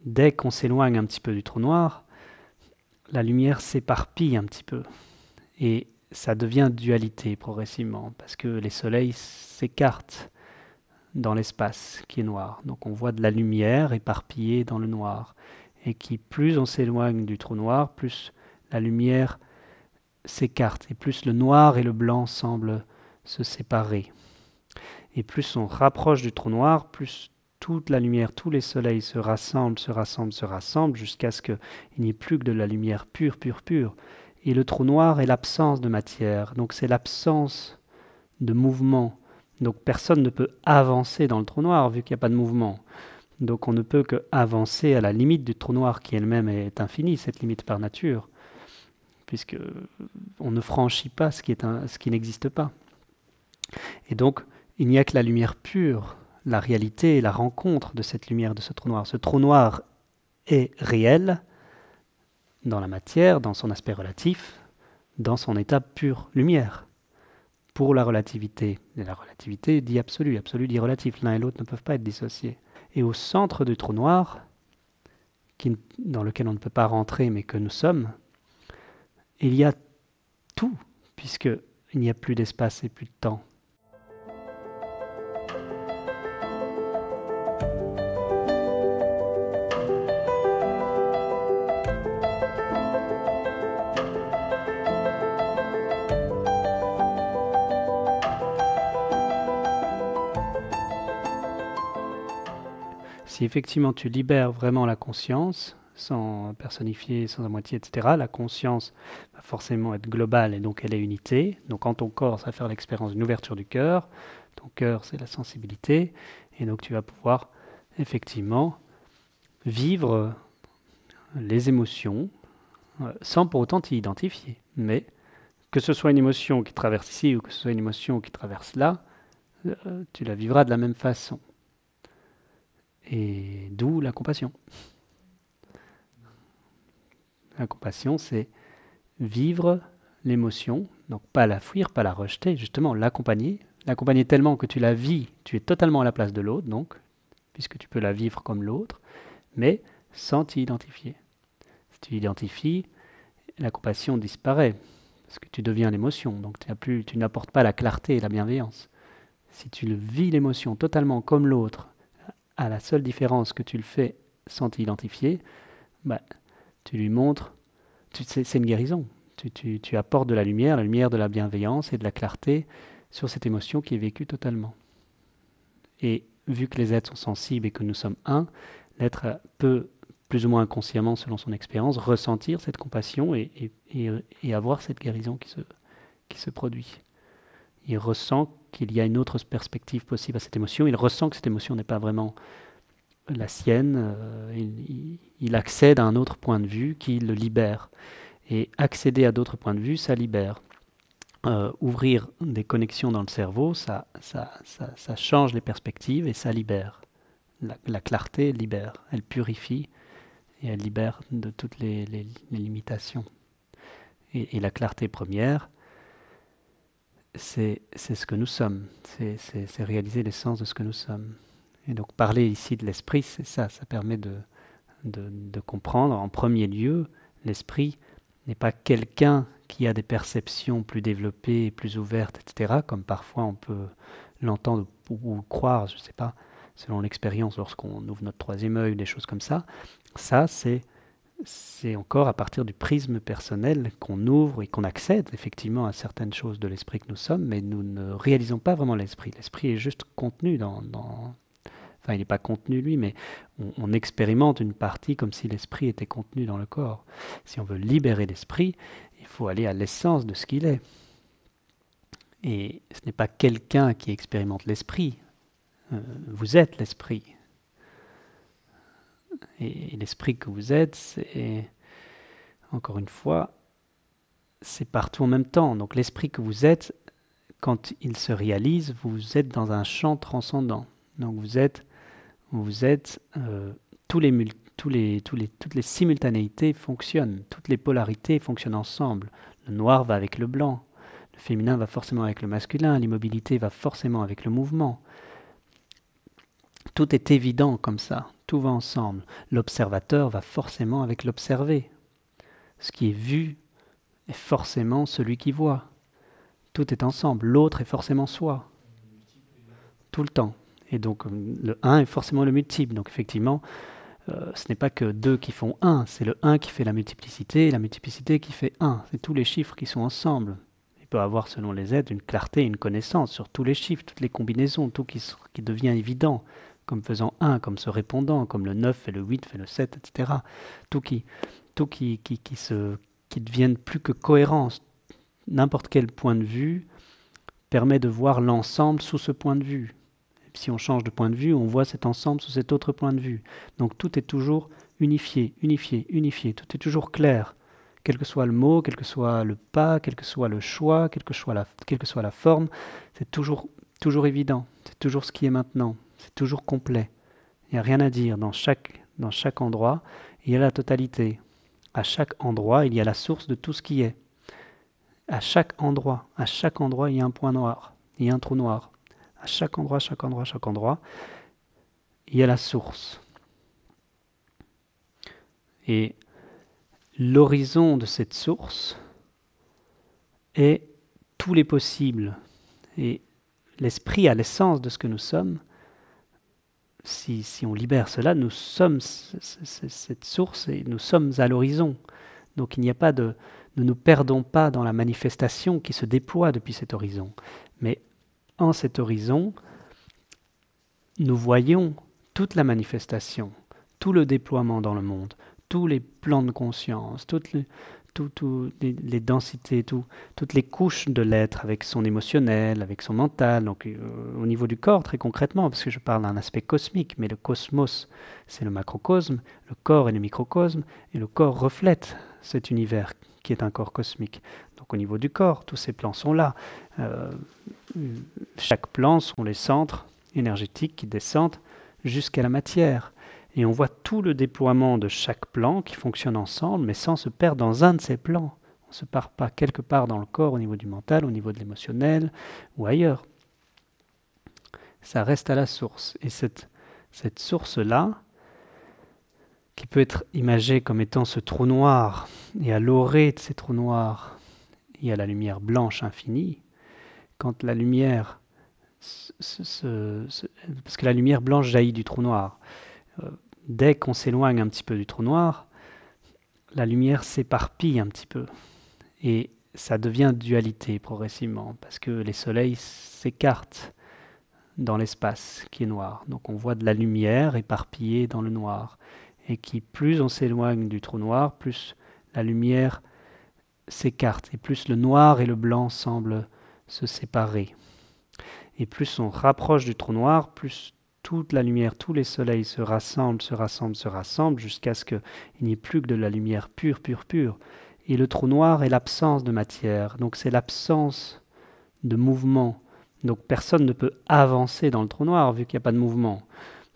dès qu'on s'éloigne un petit peu du trou noir, la lumière s'éparpille un petit peu. Et ça devient dualité progressivement, parce que les soleils s'écartent dans l'espace qui est noir. Donc on voit de la lumière éparpillée dans le noir. Et qui, plus on s'éloigne du trou noir, plus la lumière s'écarte. Et plus le noir et le blanc semblent se séparer. Et plus on rapproche du trou noir, plus toute la lumière, tous les soleils se rassemblent, jusqu'à ce qu'il n'y ait plus que de la lumière pure, pure, pure. Et le trou noir est l'absence de matière. Donc c'est l'absence de mouvement. Donc personne ne peut avancer dans le trou noir vu qu'il n'y a pas de mouvement. Donc on ne peut que avancer à la limite du trou noir qui elle-même est infinie, cette limite par nature, puisque on ne franchit pas ce qui n'existe pas. Et donc il n'y a que la lumière pure, la réalité, la rencontre de cette lumière, de ce trou noir. Ce trou noir est réel dans la matière, dans son aspect relatif, dans son état pure lumière. Pour la relativité, et la relativité dit absolu, absolu dit relatif, l'un et l'autre ne peuvent pas être dissociés. Et au centre du trou noir, dans lequel on ne peut pas rentrer mais que nous sommes, il y a tout, puisqu'il n'y a plus d'espace et plus de temps. Si effectivement tu libères vraiment la conscience, sans personnifier, sans à moitié, etc., la conscience va forcément être globale et donc elle est unité. Donc quand ton corps, ça va faire l'expérience d'une ouverture du cœur, ton cœur c'est la sensibilité, et donc tu vas pouvoir effectivement vivre les émotions sans pour autant t'y identifier. Mais que ce soit une émotion qui traverse ici ou que ce soit une émotion qui traverse là, tu la vivras de la même façon. Et d'où la compassion. La compassion, c'est vivre l'émotion, donc pas la fuir, pas la rejeter, justement l'accompagner tellement que tu la vis, tu es totalement à la place de l'autre, donc, puisque tu peux la vivre comme l'autre, mais sans t'y identifier. Si tu identifies, la compassion disparaît, parce que tu deviens l'émotion, donc tu n'apportes pas la clarté et la bienveillance. Si tu le vis l'émotion totalement comme l'autre, à la seule différence que tu le fais sans t'identifier, bah, tu lui montres, c'est une guérison. Tu apportes de la lumière de la bienveillance et de la clarté sur cette émotion qui est vécue totalement. Et vu que les êtres sont sensibles et que nous sommes un, l'être peut, plus ou moins inconsciemment selon son expérience, ressentir cette compassion et avoir cette guérison qui se produit. Il ressent qu'il y a une autre perspective possible à cette émotion. Il ressent que cette émotion n'est pas vraiment la sienne. Il accède à un autre point de vue qui le libère. Et accéder à d'autres points de vue, ça libère. Ouvrir des connexions dans le cerveau, ça change les perspectives et ça libère. La clarté libère, elle purifie et elle libère de toutes les limitations. Et la clarté première, c'est ce que nous sommes, c'est réaliser l'essence de ce que nous sommes. Et donc parler ici de l'esprit, c'est ça permet de comprendre en premier lieu, l'esprit n'est pas quelqu'un qui a des perceptions plus développées, plus ouvertes, etc., comme parfois on peut l'entendre ou croire, je ne sais pas, selon l'expérience lorsqu'on ouvre notre troisième œil, des choses comme ça. Ça, c'est encore à partir du prisme personnel qu'on ouvre et qu'on accède effectivement à certaines choses de l'esprit que nous sommes, mais nous ne réalisons pas vraiment l'esprit. L'esprit est juste contenu enfin, il n'est pas contenu lui, mais on expérimente une partie comme si l'esprit était contenu dans le corps. Si on veut libérer l'esprit, il faut aller à l'essence de ce qu'il est. Et ce n'est pas quelqu'un qui expérimente l'esprit. Vous êtes l'esprit. Et l'esprit que vous êtes, c'est, encore une fois, c'est partout en même temps. Donc l'esprit que vous êtes, quand il se réalise, vous êtes dans un champ transcendant. Donc toutes les simultanéités fonctionnent, toutes les polarités fonctionnent ensemble. Le noir va avec le blanc, le féminin va forcément avec le masculin, l'immobilité va forcément avec le mouvement. Tout est évident comme ça, tout va ensemble. L'observateur va forcément avec l'observé. Ce qui est vu est forcément celui qui voit. Tout est ensemble, l'autre est forcément soi, tout le temps. Et donc le 1 est forcément le multiple. Donc effectivement, ce n'est pas que 2 qui font 1, c'est le 1 qui fait la multiplicité et la multiplicité qui fait 1. C'est tous les chiffres qui sont ensemble. Il peut avoir, selon les êtres, une clarté, une connaissance sur tous les chiffres, toutes les combinaisons, tout qui devient évident, comme faisant 1, comme se répondant, comme le 9 fait le 8 fait le 7, etc. Tout qui devienne plus que cohérence. N'importe quel point de vue permet de voir l'ensemble sous ce point de vue. Si on change de point de vue, on voit cet ensemble sous cet autre point de vue. Donc tout est toujours unifié, unifié, unifié. Tout est toujours clair. Quel que soit le mot, quel que soit le pas, quel que soit le choix, quelle que soit la forme, c'est toujours évident. C'est toujours ce qui est maintenant. C'est toujours complet. Il n'y a rien à dire. Dans chaque endroit, il y a la totalité. À chaque endroit, il y a la source de tout ce qui est. À chaque endroit, il y a un point noir. Il y a un trou noir. À chaque endroit, il y a la source. Et l'horizon de cette source est tous les possibles. Et l'esprit a l'essence de ce que nous sommes. Si on libère cela, nous sommes cette source et nous sommes à l'horizon. Donc il n'y a pas de... Nous ne nous perdons pas dans la manifestation qui se déploie depuis cet horizon. Mais en cet horizon, nous voyons toute la manifestation, tout le déploiement dans le monde, tous les plans de conscience, toutes les densités, toutes les couches de l'être avec son émotionnel, avec son mental, donc au niveau du corps très concrètement, parce que je parle d'un aspect cosmique, mais le cosmos c'est le macrocosme, le corps est le microcosme, et le corps reflète cet univers qui est un corps cosmique. Donc au niveau du corps, tous ces plans sont là. Chaque plan sont les centres énergétiques qui descendent jusqu'à la matière. Et on voit tout le déploiement de chaque plan qui fonctionne ensemble, mais sans se perdre dans un de ces plans. On ne se perd pas quelque part dans le corps, au niveau du mental, au niveau de l'émotionnel, ou ailleurs. Ça reste à la source. Et cette source-là, qui peut être imagée comme étant ce trou noir, et à l'orée de ces trous noirs, il y a la lumière blanche infinie. Quand la lumière, parce que la lumière blanche jaillit du trou noir, dès qu'on s'éloigne un petit peu du trou noir, la lumière s'éparpille un petit peu. Et ça devient dualité progressivement, parce que les soleils s'écartent dans l'espace qui est noir. Donc on voit de la lumière éparpillée dans le noir. Et qui, plus on s'éloigne du trou noir, plus la lumière s'écarte. Et plus le noir et le blanc semblent se séparer. Et plus on rapproche du trou noir, plus toute la lumière, tous les soleils se rassemblent, jusqu'à ce qu'il n'y ait plus que de la lumière pure, pure, pure. Et le trou noir est l'absence de matière. Donc c'est l'absence de mouvement. Donc personne ne peut avancer dans le trou noir vu qu'il n'y a pas de mouvement.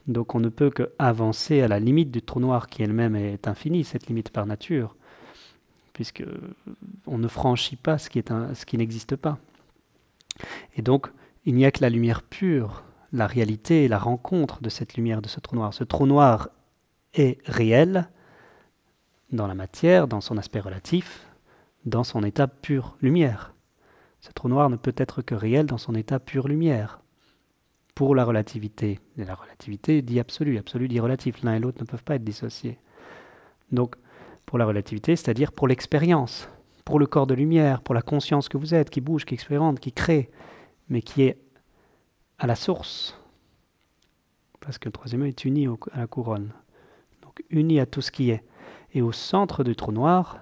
Donc on ne peut que avancer à la limite du trou noir qui elle-même est infinie, cette limite par nature, puisque on ne franchit pas ce qui n'existe pas. Et donc il n'y a que la lumière pure, la réalité, la rencontre de cette lumière, de ce trou noir. Ce trou noir est réel dans la matière, dans son aspect relatif, dans son état pure lumière. Ce trou noir ne peut être que réel dans son état pure lumière. Pour la relativité. Et la relativité dit absolu, absolu dit relatif. L'un et l'autre ne peuvent pas être dissociés. Donc, pour la relativité, c'est-à-dire pour l'expérience, pour le corps de lumière, pour la conscience que vous êtes, qui bouge, qui expérimente, qui crée, mais qui est à la source. Parce que le troisième œil est uni à la couronne. Donc, uni à tout ce qui est. Et au centre du trou noir,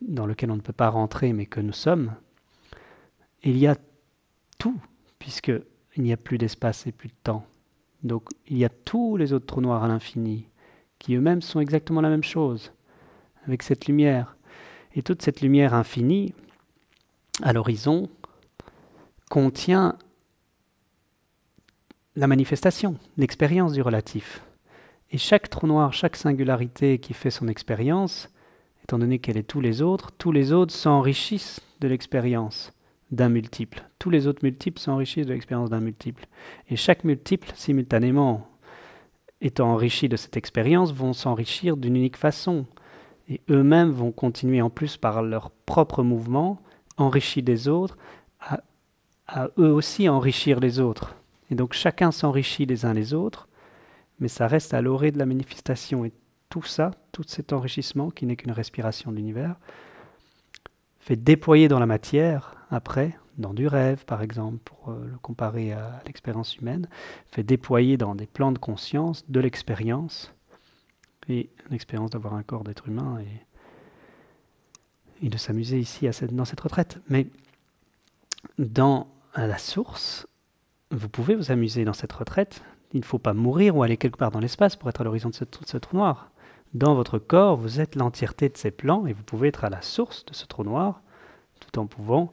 dans lequel on ne peut pas rentrer, mais que nous sommes, il y a tout, puisque il n'y a plus d'espace et plus de temps. Donc il y a tous les autres trous noirs à l'infini, qui eux-mêmes sont exactement la même chose, avec cette lumière. Et toute cette lumière infinie, à l'horizon, contient la manifestation, l'expérience du relatif. Et chaque trou noir, chaque singularité qui fait son expérience, étant donné qu'elle est tous les autres s'enrichissent de l'expérience d'un multiple. Tous les autres multiples s'enrichissent de l'expérience d'un multiple. Et chaque multiple, simultanément étant enrichi de cette expérience, vont s'enrichir d'une unique façon. Et eux-mêmes vont continuer en plus par leur propre mouvement, enrichis des autres, à eux aussi enrichir les autres. Et donc chacun s'enrichit les uns les autres, mais ça reste à l'orée de la manifestation. Et tout ça, tout cet enrichissement, qui n'est qu'une respiration de l'univers, fait déployer dans la matière, après, dans du rêve par exemple, pour le comparer à l'expérience humaine, fait déployer dans des plans de conscience de l'expérience, et l'expérience d'avoir un corps d'être humain, et de s'amuser ici dans cette retraite. Mais dans la source, vous pouvez vous amuser dans cette retraite. Il ne faut pas mourir ou aller quelque part dans l'espace pour être à l'horizon de ce trou noir. Dans votre corps, vous êtes l'entièreté de ces plans et vous pouvez être à la source de ce trou noir tout en pouvant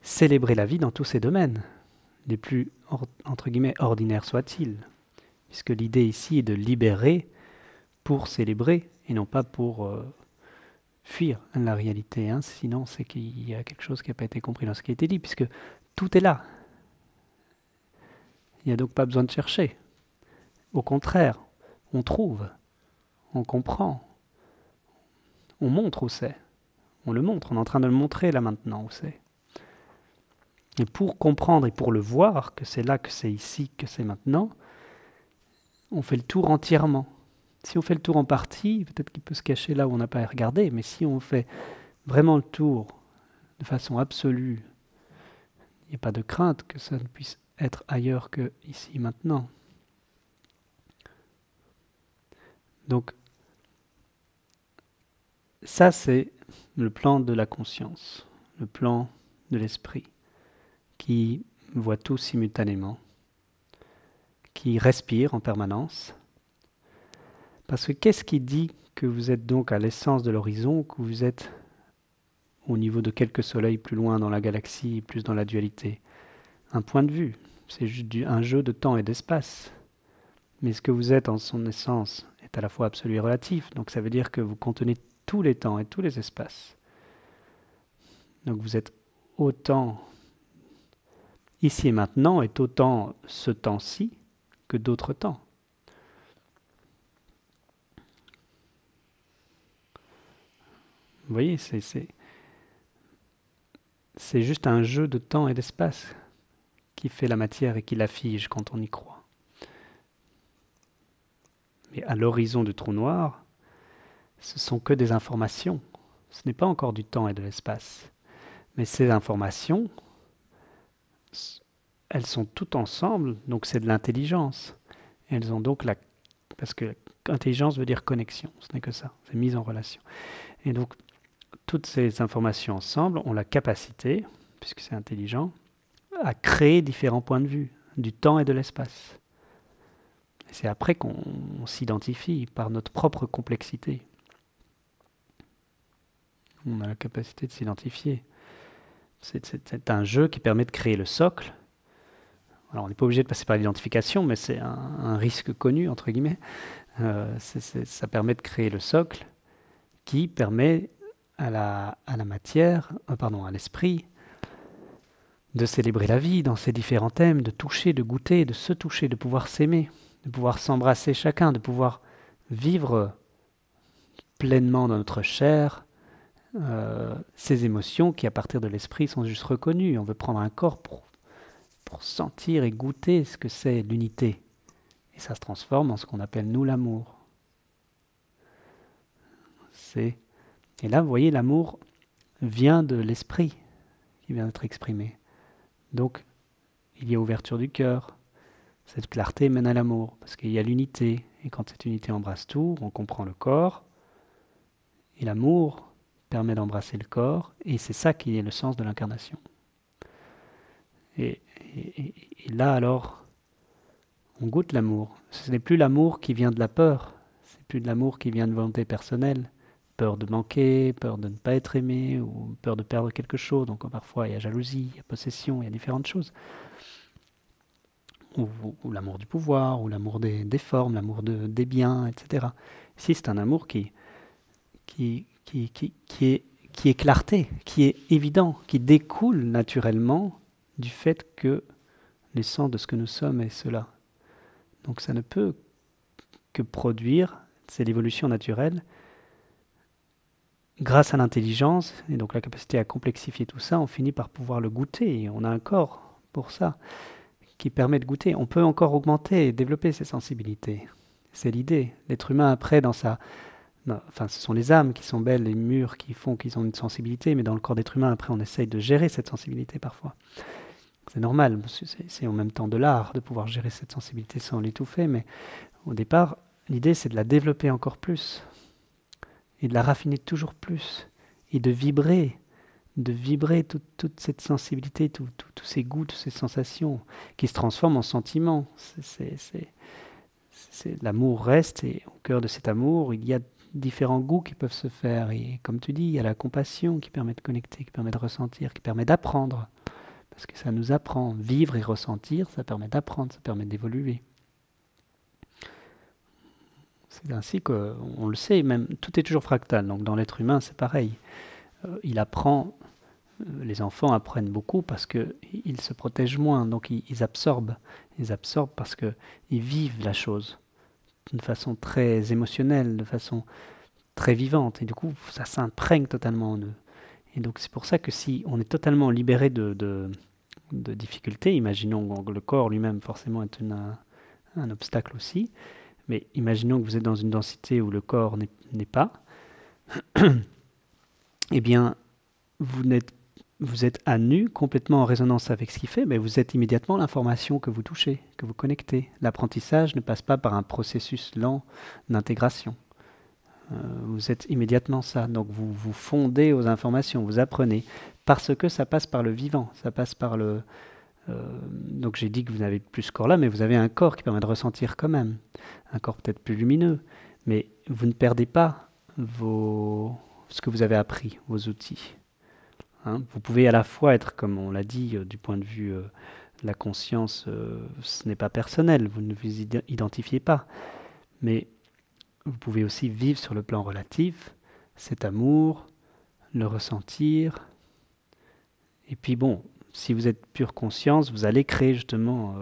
célébrer la vie dans tous ces domaines, les plus entre guillemets ordinaires soient-ils. Puisque l'idée ici est de libérer pour célébrer et non pas pour fuir la réalité. Sinon, c'est qu'il y a quelque chose qui n'a pas été compris dans ce qui a été dit, puisque tout est là. Il n'y a donc pas besoin de chercher. Au contraire, on trouve, on comprend, on montre où c'est. On le montre, on est en train de le montrer là maintenant où c'est. Et pour comprendre et pour le voir, que c'est là, que c'est ici, que c'est maintenant, on fait le tour entièrement. Si on fait le tour en partie, peut-être qu'il peut se cacher là où on n'a pas à regarder, mais si on fait vraiment le tour de façon absolue, il n'y a pas de crainte que ça ne puisse être ailleurs que ici, maintenant. Donc, ça c'est le plan de la conscience, le plan de l'esprit, qui voit tout simultanément, qui respire en permanence. Parce que qu'est-ce qui dit que vous êtes donc à l'essence de l'horizon, que vous êtes au niveau de quelques soleils plus loin dans la galaxie, plus dans la dualité? Un point de vue, c'est juste un jeu de temps et d'espace. Mais ce que vous êtes en son essence est à la fois absolu et relatif, donc ça veut dire que vous contenez tous les temps et tous les espaces. Donc vous êtes autant ici et maintenant, est autant ce temps-ci que d'autres temps. Vous voyez, c'est juste un jeu de temps et d'espace qui fait la matière et qui la fige quand on y croit. Mais à l'horizon du trou noir, ce sont que des informations. Ce n'est pas encore du temps et de l'espace. Mais ces informations, elles sont toutes ensemble, donc c'est de l'intelligence. Elles ont donc parce que intelligence veut dire connexion, ce n'est que ça, c'est mise en relation. Et donc, toutes ces informations ensemble ont la capacité, puisque c'est intelligent, à créer différents points de vue, du temps et de l'espace. Et c'est après qu'on s'identifie par notre propre complexité. On a la capacité de s'identifier. C'est un jeu qui permet de créer le socle. Alors on n'est pas obligé de passer par l'identification, mais c'est un risque connu, entre guillemets. Ça permet de créer le socle qui permet à la matière, à l'esprit, de célébrer la vie dans ses différents thèmes, de toucher, de goûter, de se toucher, de pouvoir s'aimer, de pouvoir s'embrasser chacun, de pouvoir vivre pleinement dans notre chair ces émotions qui, à partir de l'esprit, sont juste reconnues. On veut prendre un corps pour sentir et goûter ce que c'est l'unité. Et ça se transforme en ce qu'on appelle, nous, l'amour. Et là, vous voyez, l'amour vient de l'esprit qui vient d'être exprimé. Donc, il y a ouverture du cœur. Cette clarté mène à l'amour, parce qu'il y a l'unité. Et quand cette unité embrasse tout, on comprend le corps. Et l'amour permet d'embrasser le corps. Et c'est ça qui est le sens de l'incarnation. Et là, alors, on goûte l'amour. Ce n'est plus l'amour qui vient de la peur. C'est plus de l'amour qui vient de volonté personnelle. Peur de manquer, peur de ne pas être aimé, ou peur de perdre quelque chose. Donc parfois il y a jalousie, il y a possession, il y a différentes choses. Ou l'amour du pouvoir, ou l'amour des formes, l'amour des biens, etc. Ici c'est un amour qui qui est clarté, qui est évident, qui découle naturellement du fait que l'essence de ce que nous sommes est cela. Donc ça ne peut que produire, c'est l'évolution naturelle, grâce à l'intelligence, et donc la capacité à complexifier tout ça, on finit par pouvoir le goûter, et on a un corps pour ça, qui permet de goûter. On peut encore augmenter et développer ses sensibilités. C'est l'idée. L'être humain, après, enfin, ce sont les âmes qui sont belles, les murs qui font qu'ils ont une sensibilité, mais dans le corps d'être humain, après, on essaye de gérer cette sensibilité parfois. C'est normal, c'est en même temps de l'art de pouvoir gérer cette sensibilité sans l'étouffer, mais au départ, l'idée, c'est de la développer encore plus, et de la raffiner toujours plus, et de vibrer toute cette sensibilité, tous ces goûts, toutes ces sensations, qui se transforment en sentiments. L'amour reste, et au cœur de cet amour, il y a différents goûts qui peuvent se faire. Et comme tu dis, il y a la compassion qui permet de connecter, qui permet de ressentir, qui permet d'apprendre. Parce que ça nous apprend. Vivre et ressentir, ça permet d'apprendre, ça permet d'évoluer. C'est ainsi qu'on le sait, même tout est toujours fractal. Donc dans l'être humain, c'est pareil. Il apprend, les enfants apprennent beaucoup parce qu'ils se protègent moins, donc ils absorbent. Ils absorbent parce qu'ils vivent la chose d'une façon très émotionnelle, de façon très vivante. Et du coup, ça s'imprègne totalement en eux. Et donc c'est pour ça que si on est totalement libéré de difficultés, imaginons que le corps lui-même forcément est un obstacle aussi, mais imaginons que vous êtes dans une densité où le corps n'est pas, eh bien, vous êtes à nu, complètement en résonance avec ce qu'il fait, mais vous êtes immédiatement l'information que vous touchez, que vous connectez. L'apprentissage ne passe pas par un processus lent d'intégration. Vous êtes immédiatement ça, donc vous vous fondez aux informations, vous apprenez, parce que ça passe par le vivant, ça passe par le... donc j'ai dit que vous n'avez plus ce corps-là, mais vous avez un corps qui permet de ressentir quand même, un corps peut-être plus lumineux, mais vous ne perdez pas ce que vous avez appris, vos outils. Hein, vous pouvez à la fois être, comme on l'a dit, du point de vue de la conscience, ce n'est pas personnel, vous ne vous identifiez pas, mais vous pouvez aussi vivre sur le plan relatif, cet amour, le ressentir. Et puis bon, si vous êtes pure conscience, vous allez créer justement,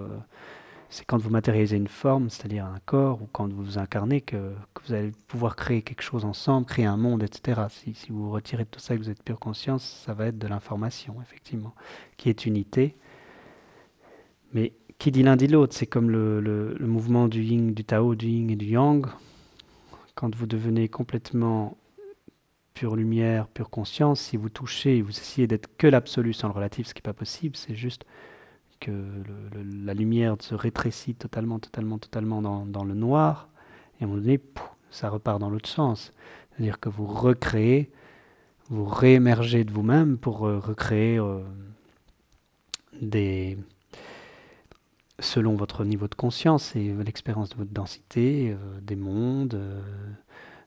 c'est quand vous matérialisez une forme, c'est-à-dire un corps, ou quand vous vous incarnez, que vous allez pouvoir créer quelque chose ensemble, créer un monde, etc. Si vous retirez de tout ça et que vous êtes pure conscience, ça va être de l'information, effectivement, qui est unité. Mais qui dit l'un dit l'autre, c'est comme le mouvement du yin, du tao, du yin et du yang. Quand vous devenez complètement pure lumière, pure conscience, si vous touchez, vous essayez d'être que l'absolu sans le relatif, ce qui n'est pas possible, c'est juste que la lumière se rétrécit totalement dans le noir, et à un moment donné, ça repart dans l'autre sens. C'est-à-dire que vous recréez, vous réémergez de vous-même pour recréer selon votre niveau de conscience et l'expérience de votre densité, des mondes,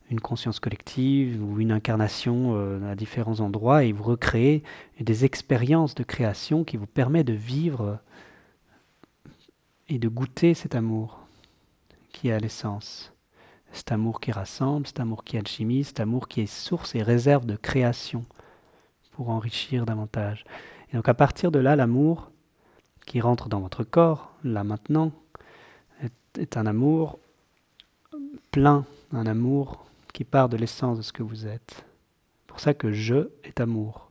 une conscience collective ou une incarnation à différents endroits, et vous recréez des expériences de création qui vous permettent de vivre et de goûter cet amour qui est à l'essence. Cet amour qui rassemble, cet amour qui alchimise, cet amour qui est source et réserve de création pour enrichir davantage. Et donc à partir de là, l'amour qui rentre dans votre corps, là maintenant, est un amour plein, un amour qui part de l'essence de ce que vous êtes. C'est pour ça que je est amour.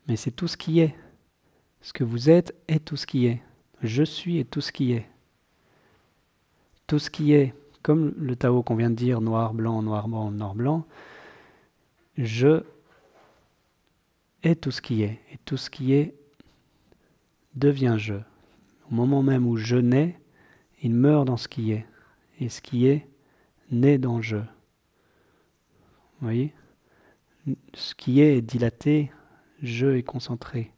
Mais c'est tout ce qui est. Ce que vous êtes est tout ce qui est. Je suis est tout ce qui est. Tout ce qui est, comme le Tao qu'on vient de dire, noir, blanc, noir, blanc, je est tout ce qui est. Et tout ce qui est devient je. Au moment même où je nais, il meurt dans ce qui est. Et ce qui est naît dans je. Vous voyez ? Ce qui est dilaté, je est concentré.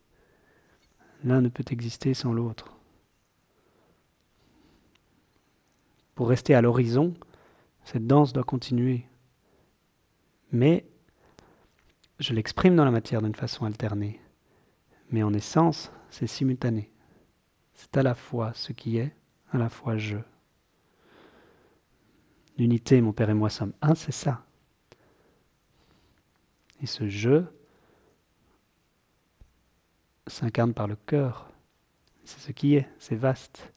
L'un ne peut exister sans l'autre. Pour rester à l'horizon, cette danse doit continuer. Mais je l'exprime dans la matière d'une façon alternée. Mais en essence, c'est simultané. C'est à la fois ce qui est, à la fois je. L'unité, mon Père et moi sommes un, c'est ça. Et ce je s'incarne par le cœur. C'est ce qui est, c'est vaste.